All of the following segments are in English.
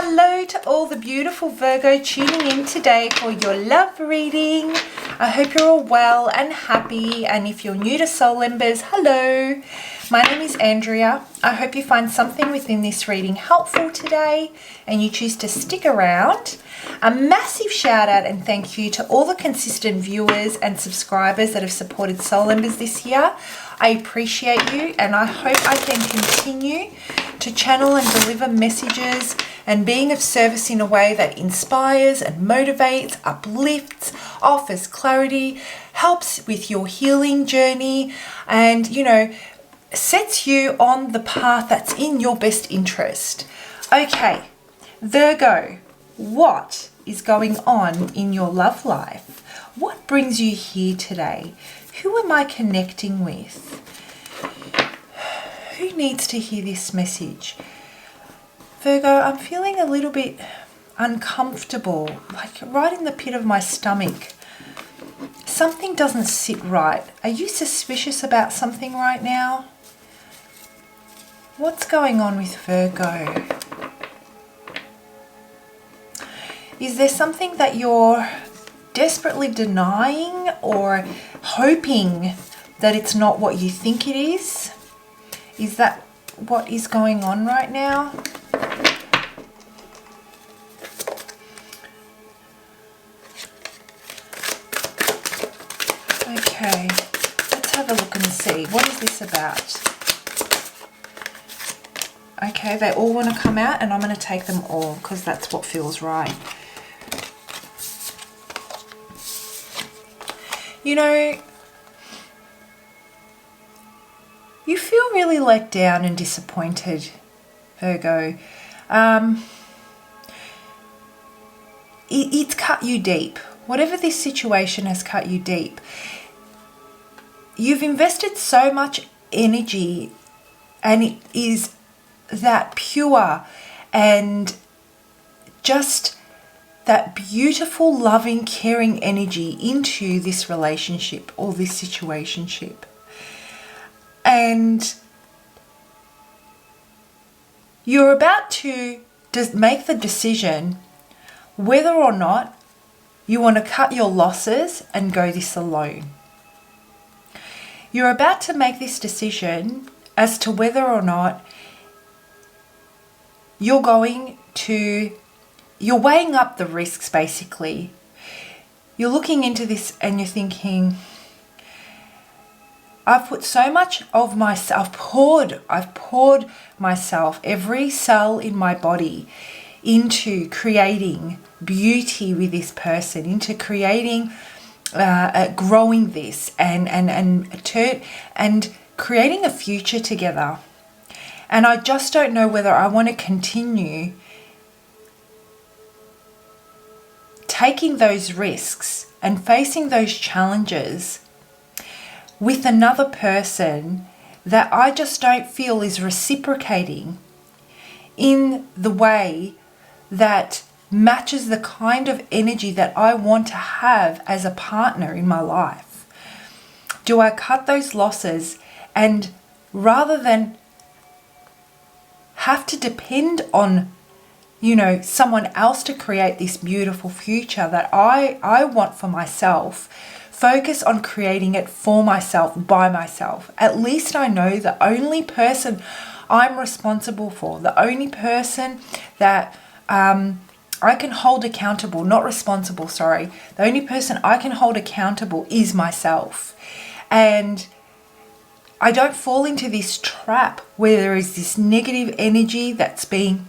Hello to all the beautiful Virgo tuning in today for your love reading. I hope you're all well and happy, and if you're new to Soul Embers, hello. My name is Andrea. I hope you find something within this reading helpful today and you choose to stick around. A massive shout out and thank you to all the consistent viewers and subscribers that have supported Soul Embers this year. I appreciate you and I hope I can continue to channel and deliver messages and being of service in a way that inspires and motivates, uplifts, offers clarity, helps with your healing journey, and, sets you on the path that's in your best interest. Okay, Virgo, what is going on in your love life? What brings you here today? Who am I connecting with? Who needs to hear this message? Virgo, I'm feeling a little bit uncomfortable, like right in the pit of my stomach. Something doesn't sit right. Are you suspicious about something right now? What's going on with Virgo? Is there something that you're desperately denying or hoping that it's not what you think it is? Is that what is going on right now? Okay, let's have a look and see. What is this about? Okay, they all want to come out and I'm going to take them all because that's what feels right. You feel really let down and disappointed, Virgo. It's cut you deep. Whatever this situation has cut you deep. You've invested so much energy and it is that pure and just that beautiful, loving, caring energy into this relationship or this situationship. And you're about to just make the decision whether or not you want to cut your losses and go this alone. You're about to make this decision as to whether or not you're weighing up the risks, basically. You're looking into this and you're thinking, I've put so much of myself, I've poured myself, every cell in my body, into creating beauty with this person, into creating, growing this and creating a future together. And I just don't know whether I want to continue taking those risks and facing those challenges with another person that I just don't feel is reciprocating in the way that matches the kind of energy that I want to have as a partner in my life. Do I cut those losses and rather than have to depend on someone else to create this beautiful future that I want for myself, focus on creating it for myself, by myself. At least I know the only person I'm responsible for, the only person that I can hold accountable, not responsible, sorry. The only person I can hold accountable is myself. And I don't fall into this trap where there is this negative energy that's being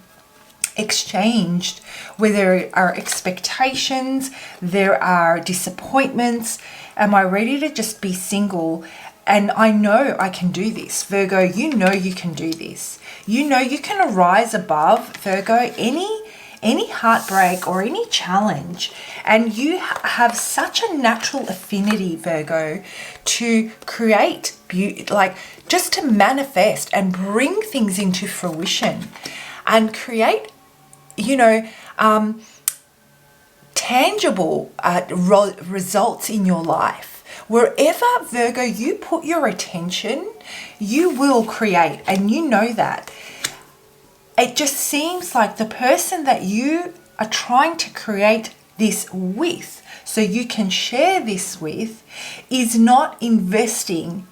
exchanged, where there are expectations, there are disappointments. Am I ready to just be single? And I know I can do this. Virgo, you know you can do this. You know you can rise above, Virgo, any heartbreak or any challenge. And you have such a natural affinity, Virgo, to create beauty, like just to manifest and bring things into fruition and create, tangible results in your life. Wherever, Virgo, you put your attention, you will create, and you know that. it just seems like the person that you are trying to create this with, so you can share this with, is not investing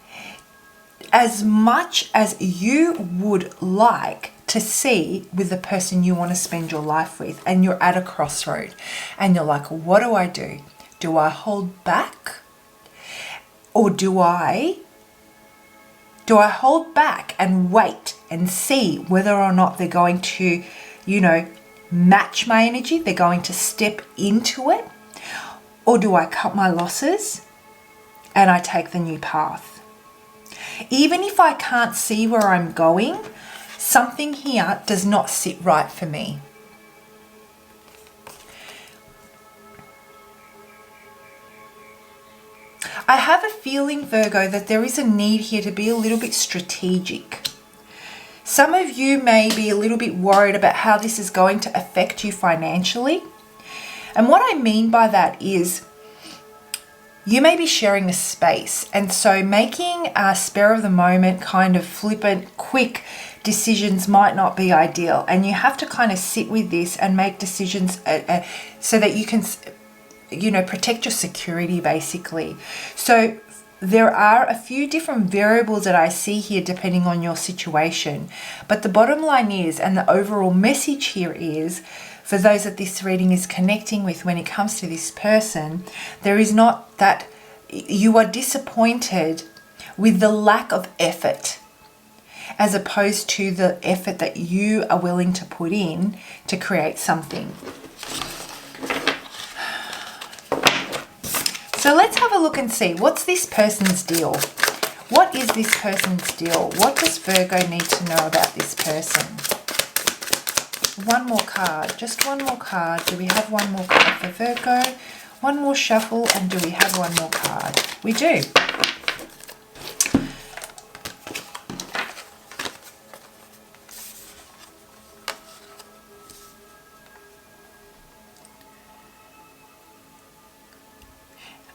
as much as you would like to see with the person you want to spend your life with. And you're at a crossroad and you're like, what do I do? Do I hold back? Or do I hold back and wait and see whether or not they're going to, match my energy? They're going to step into it? Or do I cut my losses and I take the new path? Even if I can't see where I'm going, something here does not sit right for me. I have a feeling, Virgo, that there is a need here to be a little bit strategic. Some of you may be a little bit worried about how this is going to affect you financially. And what I mean by that is you may be sharing a space. And so making a spur of the moment kind of flippant, quick decisions might not be ideal. And you have to kind of sit with this and make decisions so that you can, protect your security, basically. So there are a few different variables that I see here depending on your situation. But the bottom line is, and the overall message here is, for those that this reading is connecting with when it comes to this person, there is not that you are disappointed with the lack of effort as opposed to the effort that you are willing to put in to create something. So let's have a look and see, what's this person's deal? What is this person's deal? What does Virgo need to know about this person? One more card, just one more card. Do we have one more card for Virgo? One more shuffle, and do we have one more card? We do.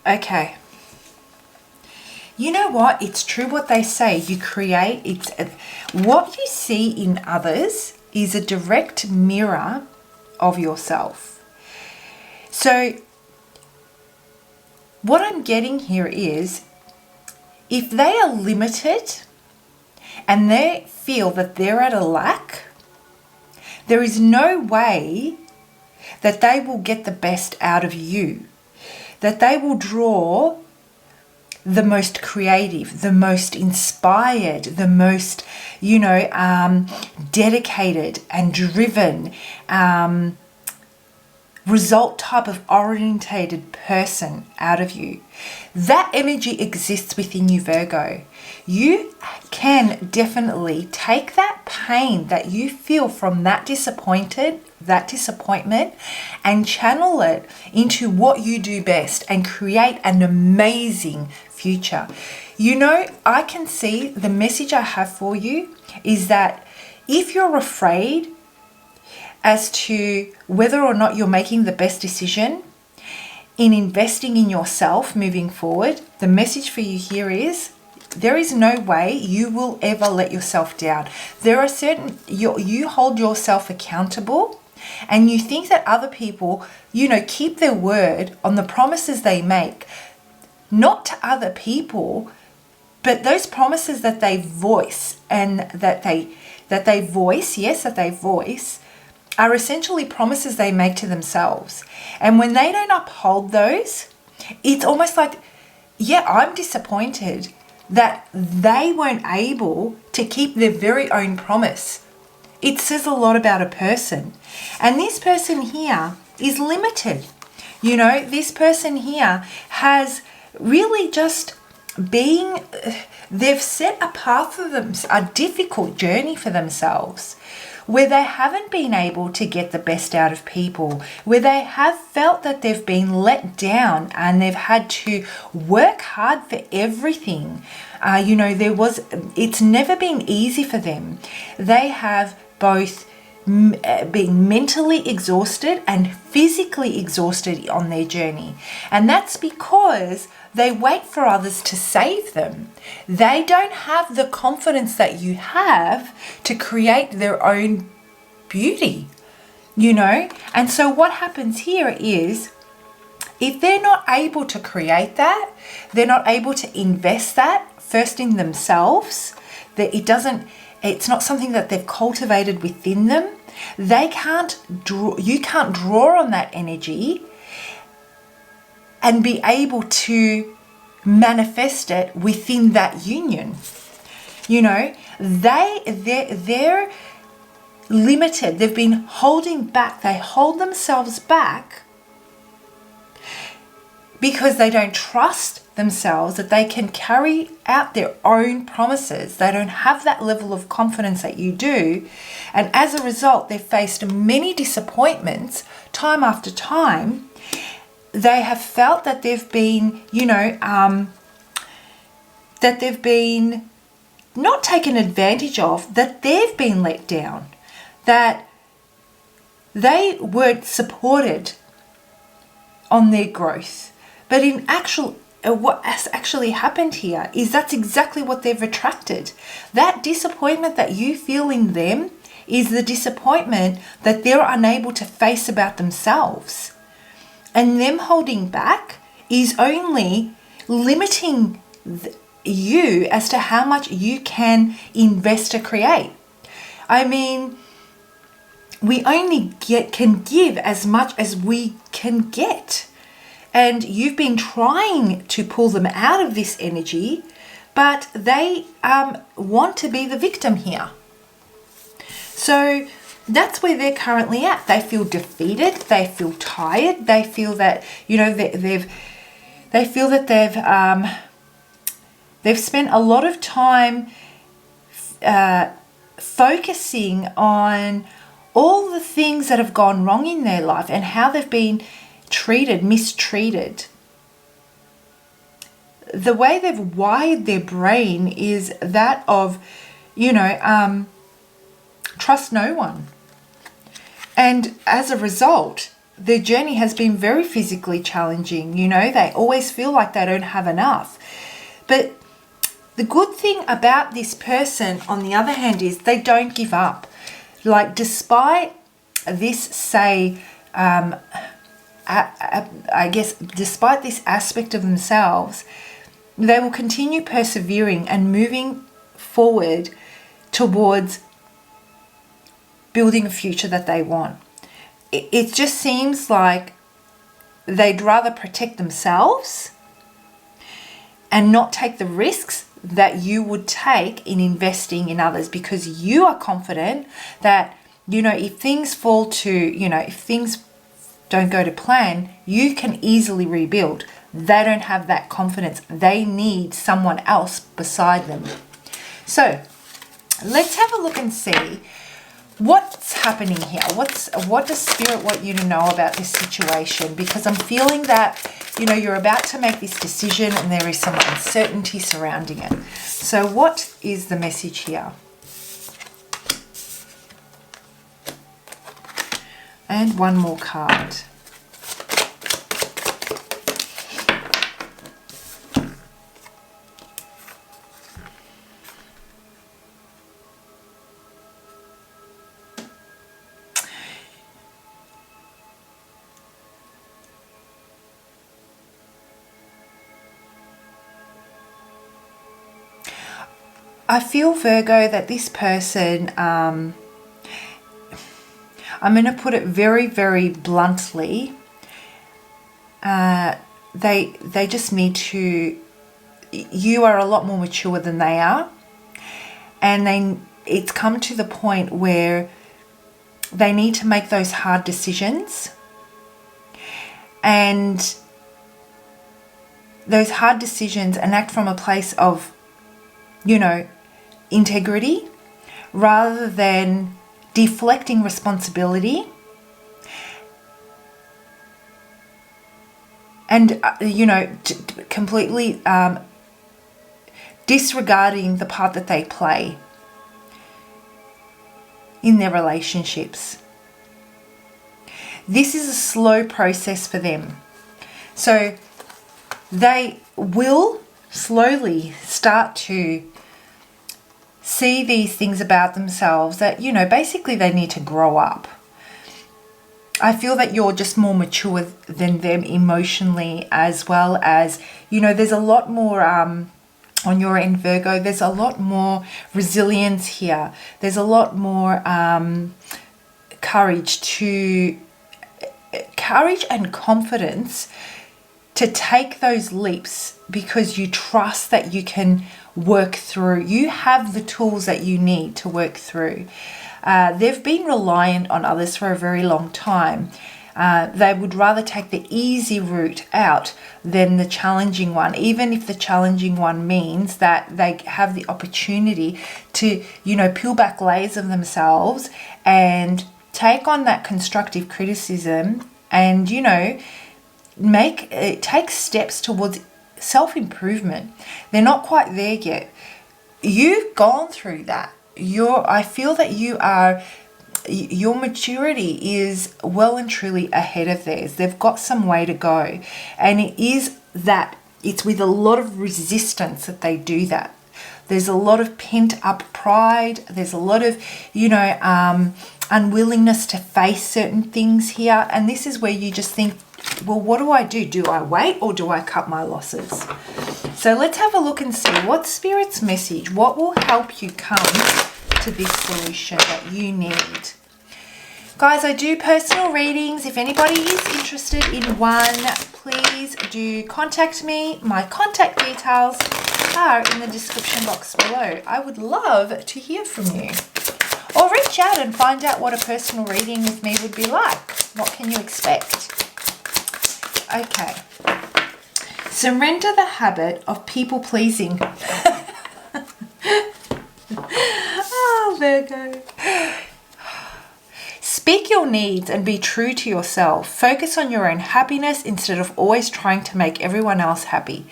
Okay. You know what? It's true what they say. You create, what you see in others is a direct mirror of yourself. So what I'm getting here is, if they are limited and they feel that they're at a lack, there is no way that they will get the best out of you, that they will draw the most creative, the most inspired, the most, dedicated and driven, result type of orientated person out of you. That energy exists within you, Virgo. You can definitely take that pain that you feel from that disappointment and channel it into what you do best and create an amazing future. I can see the message I have for you is that if you're afraid as to whether or not you're making the best decision in investing in yourself moving forward, the message for you here is there is no way you will ever let yourself down. There are you hold yourself accountable, and you think that other people, keep their word on the promises they make, not to other people, but those promises that they voice and that they voice are essentially promises they make to themselves. And when they don't uphold those, it's almost like, I'm disappointed that they weren't able to keep their very own promise. It says a lot about a person. And this person here is limited. This person here has really just they've set a path for them, a difficult journey for themselves, where they haven't been able to get the best out of people, where they have felt that they've been let down and they've had to work hard for everything. It's never been easy for them. They have both being mentally exhausted and physically exhausted on their journey. And that's because they wait for others to save them. They don't have the confidence that you have to create their own beauty, And so what happens here is, if they're not able to create that, they're not able to invest that first in themselves, that it's not something that they've cultivated within them. You can't draw on that energy and be able to manifest it within that union. They're limited. They've been holding back. They hold themselves back because they don't trust themselves that they can carry out their own promises. They don't have that level of confidence that you do. And as a result, they've faced many disappointments time after time. They have felt that they've been, that they've been not taken advantage of, that they've been let down, that they weren't supported on their growth. But in what has actually happened here is that's exactly what they've attracted. That disappointment that you feel in them is the disappointment that they're unable to face about themselves. And them holding back is only limiting you as to how much you can invest to create. I mean, we only can give as much as we can get. And you've been trying to pull them out of this energy, but they want to be the victim here. So that's where they're currently at. They feel defeated. They feel tired. They feel that, they've spent a lot of time focusing on all the things that have gone wrong in their life and how they've been mistreated. The way they've wired their brain is that of, trust no one. And as a result, their journey has been very physically challenging. They always feel like they don't have enough. But the good thing about this person, on the other hand, is they don't give up. Like, despite this, despite this aspect of themselves, they will continue persevering and moving forward towards building a future that they want. It just seems like they'd rather protect themselves and not take the risks that you would take in investing in others, because you are confident that, if things if things don't go to plan, you can easily rebuild. They don't have that confidence. They need someone else beside them. So let's have a look and see what's happening here. What does Spirit want you to know about this situation? Because I'm feeling that, you're about to make this decision and there is some uncertainty surrounding it. So what is the message here? And one more card. I feel, Virgo, that this person, I'm going to put it very, very bluntly, they just need to, you are a lot more mature than they are, and it's come to the point where they need to make those hard decisions, and those hard decisions, and act from a place of, integrity, rather than deflecting responsibility and, completely disregarding the part that they play in their relationships. This is a slow process for them. So they will slowly start to see these things about themselves that, you know, basically they need to grow up. I feel that you're just more mature than them emotionally, as well as, you know, there's a lot more on your end, Virgo. There's a lot more resilience here. There's a lot more courage and confidence to take those leaps, because you trust that you can work through. You have the tools that you need to work through. They've been reliant on others for a very long time. They would rather take the easy route out than the challenging one, even if the challenging one means that they have the opportunity to, you know, peel back layers of themselves and take on that constructive criticism and, you know, take steps towards self-improvement. They're not quite there yet. You've gone through that. I feel that your maturity is well and truly ahead of theirs. They've got some way to go. And it's with a lot of resistance that they do that. There's a lot of pent up pride. There's a lot of, you know, unwillingness to face certain things here. And this is where you just think, well, what do I do? Do I wait or do I cut my losses? So let's have a look and see what Spirit's message, what will help you come to this solution that you need. Guys, I do personal readings. If anybody is interested in one, please do contact me. My contact details are in the description box below. I would love to hear from you. Or reach out and find out what a personal reading with me would be like. What can you expect? Okay. Surrender the habit of people pleasing. Oh, Virgo. Speak your needs and be true to yourself. Focus on your own happiness instead of always trying to make everyone else happy.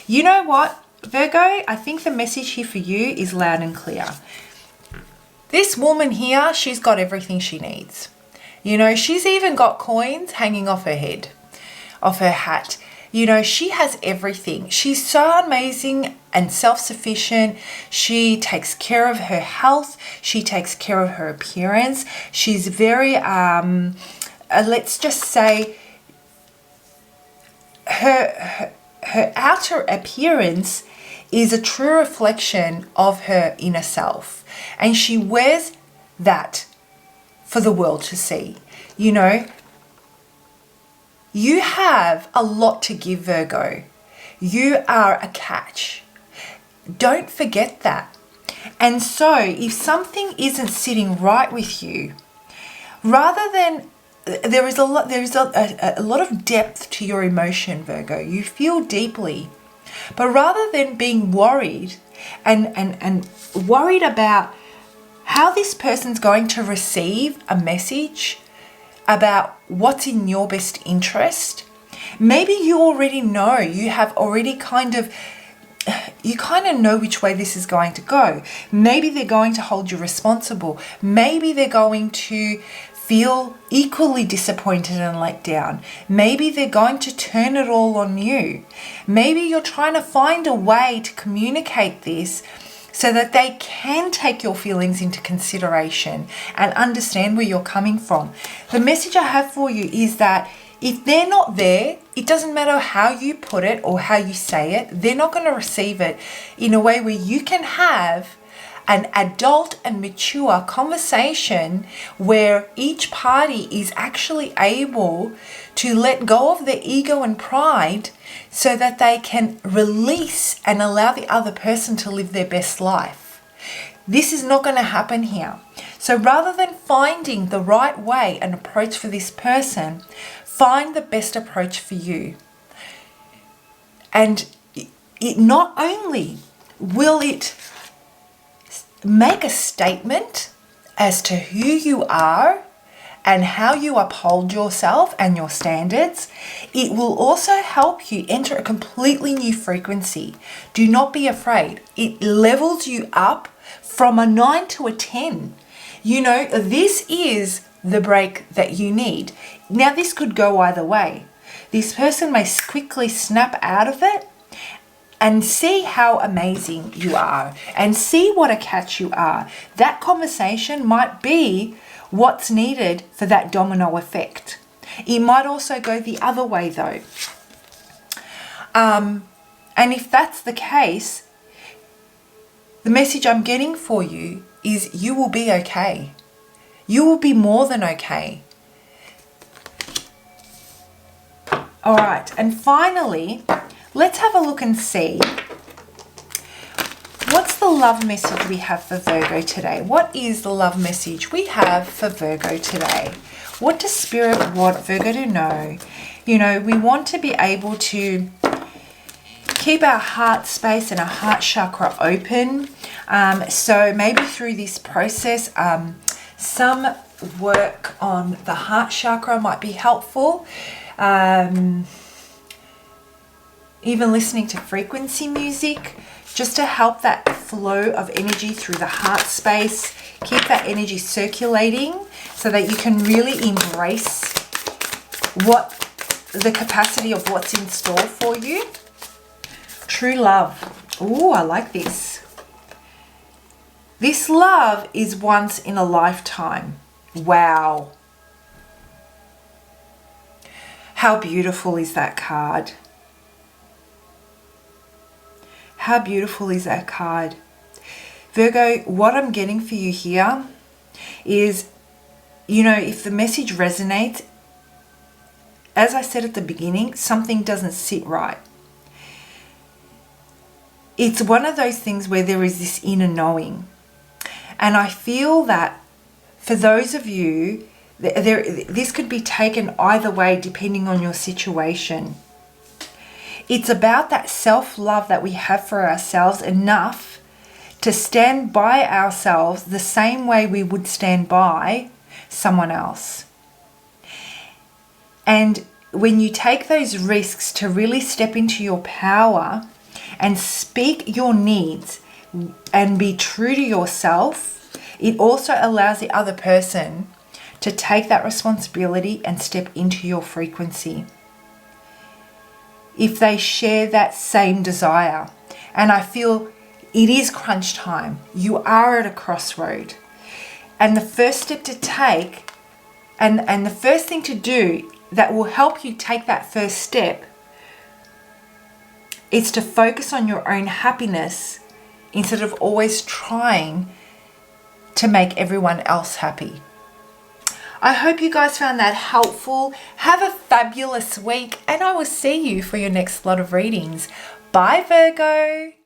You know what, Virgo? I think the message here for you is loud and clear. This woman here, she's got everything she needs. You know, she's even got coins hanging off her head, off her hat. You know, she has everything. She's so amazing and self-sufficient. She takes care of her health. She takes care of her appearance. She's very, let's just say, her outer appearance is a true reflection of her inner self. And she wears that for the world to see. You know, you have a lot to give, Virgo. You are a catch. Don't forget that. And so if something isn't sitting right with you, rather than, there is a lot of depth to your emotion, Virgo. You feel deeply. But rather than being worried and worried about how this person's going to receive a message about what's in your best interest, maybe you already know, you kind of know which way this is going to go. Maybe they're going to hold you responsible. Maybe they're going to feel equally disappointed and let down. Maybe they're going to turn it all on you. Maybe you're trying to find a way to communicate this so that they can take your feelings into consideration and understand where you're coming from. The message I have for you is that if they're not there, it doesn't matter how you put it or how you say it, they're not going to receive it in a way where you can have an adult and mature conversation where each party is actually able to let go of their ego and pride so that they can release and allow the other person to live their best life. This is not going to happen here. So rather than finding the right way and approach for this person, find the best approach for you. And it not only will it make a statement as to who you are and how you uphold yourself and your standards, it will also help you enter a completely new frequency. Do not be afraid. It levels you up from a 9 to a 10. You know, this is the break that you need. Now, this could go either way. This person may quickly snap out of it and see how amazing you are and see what a catch you are. That conversation might be what's needed for that domino effect. It might also go the other way though. And if that's the case, the message I'm getting for you is you will be okay. You will be more than okay. All right, and finally, let's have a look and see what's the love message we have for Virgo today. What is the love message we have for Virgo today? What does Spirit want Virgo to know? You know, we want to be able to keep our heart space and our heart chakra open. So maybe through this process, some work on the heart chakra might be helpful. Even listening to frequency music, just to help that flow of energy through the heart space, keep that energy circulating so that you can really embrace what the capacity of what's in store for you. True love. Ooh, I like this. This love is once in a lifetime. Wow. How beautiful is that card? How beautiful is that card? Virgo, what I'm getting for you here is, you know, if the message resonates, as I said at the beginning, something doesn't sit right. It's one of those things where there is this inner knowing. And I feel that for those of you, this could be taken either way depending on your situation. It's about that self-love that we have for ourselves enough to stand by ourselves the same way we would stand by someone else. And when you take those risks to really step into your power and speak your needs and be true to yourself, it also allows the other person to take that responsibility and step into your frequency. If they share that same desire. And I feel it is crunch time. You are at a crossroad. And the first step to take, and the first thing to do that will help you take that first step, is to focus on your own happiness instead of always trying to make everyone else happy. I hope you guys found that helpful. Have a fabulous week, and I will see you for your next lot of readings. Bye, Virgo.